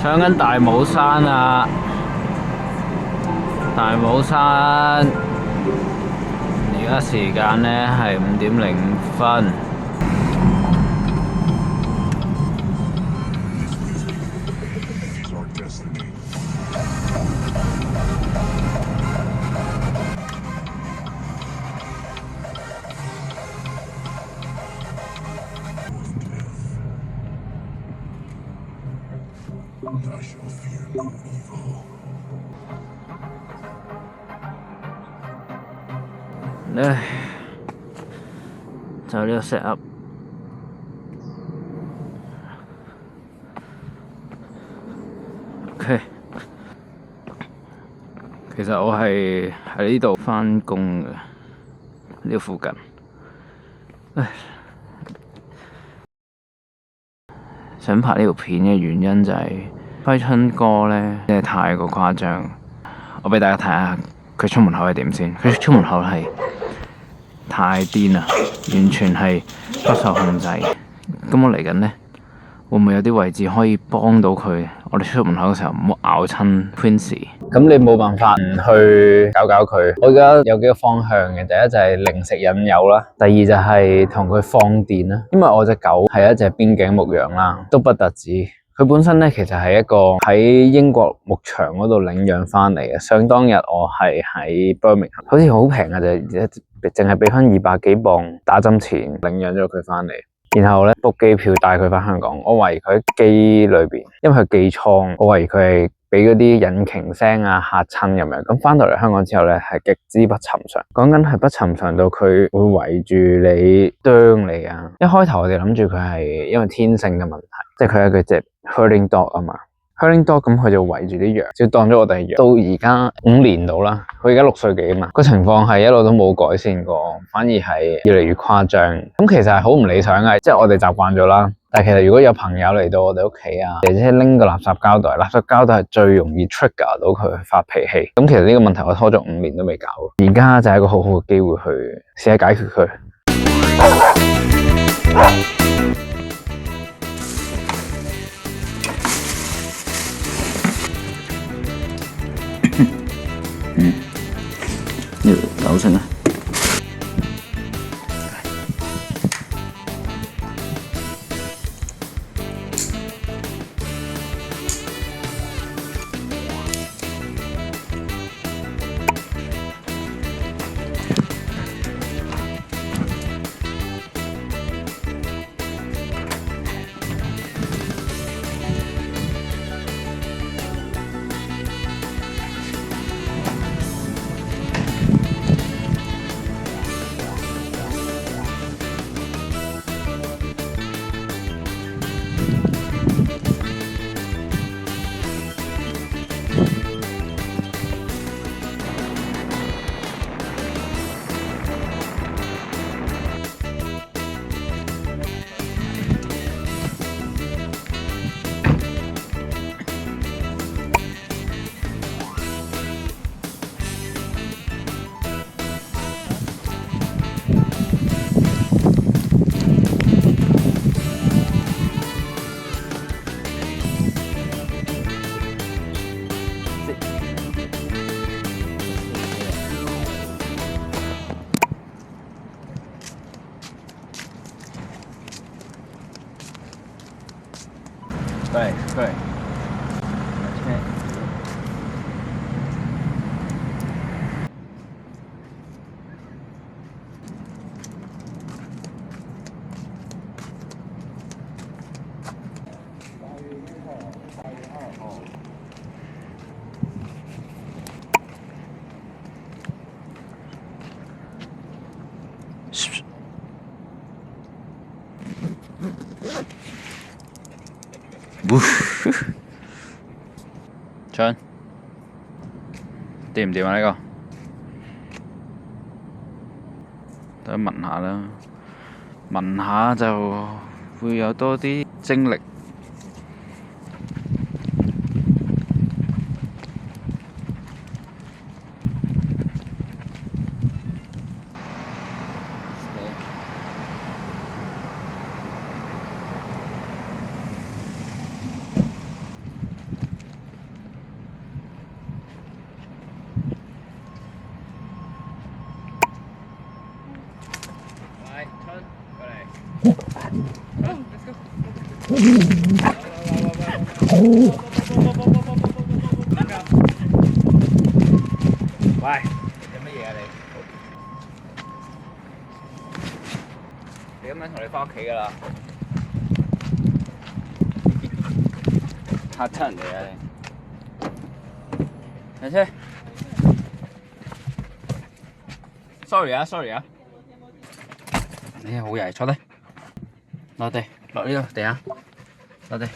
上緊大帽山啊！大帽山而家時間呢係5:05。唉，就呢個 set up。OK， 其實我係喺呢度返工嘅，呢度附近。唉，想拍呢條片嘅原因就係揮春哥呢，真係太過誇張。我俾大家睇下佢出門口係點先。佢出門口係太癲啦，完全係不受控制。咁我嚟緊呢，會唔會有啲位置可以幫到佢？我哋出門口嘅時候唔好咬親 Quincy。咁你冇辦法唔去搞佢。我而家有幾個方向嘅，第一就係零食引誘啦，第二就係同佢放電啦。因為我隻狗係一隻邊境牧羊啦，都不特止。佢本身咧其實係一個喺英國牧場嗰度領養翻嚟嘅。想當日我係喺 Birmingham， 好似好平嘅啫，淨係俾翻200幾鎊打針錢領養咗佢翻嚟。然後咧 book 機票帶佢翻香港。我懷疑佢喺機裏邊，因為佢寄倉，我懷疑佢係俾嗰啲引擎聲啊嚇親咁樣。咁翻到嚟香港之後咧，係極之不尋常。講緊係不尋常到佢會圍住你啄你啊！一開頭我哋諗住佢係因為天性嘅問題，即係佢係隻 herding dog 啊嘛。herding dog 咁佢就圍住啲羊，就當咗我哋係羊。到而家5年到啦，佢而家6歲幾啊嘛。個情況係一路都冇改善過，反而係越嚟越誇張。咁其實係好唔理想嘅，即係我哋習慣咗啦。但係其實如果有朋友嚟到我哋屋企啊，姐姐拎個垃圾膠袋，垃圾膠袋係最容易 trigger 到佢發脾氣。咁其實呢個問題我拖咗5年都未搞，而家就係一個好好嘅機會去試下解決佢。呢條狗繩啊！對。唱掂唔掂啊？呢個等聞下啦，聞下就會有多啲精力。喂，有乜嘢啊你？你咁樣同你翻屋企㗎啦，嚇親人哋啊你！上車。sorry 啊，sorry 啊。你好曳，坐低，落地，落呢度地下，落地。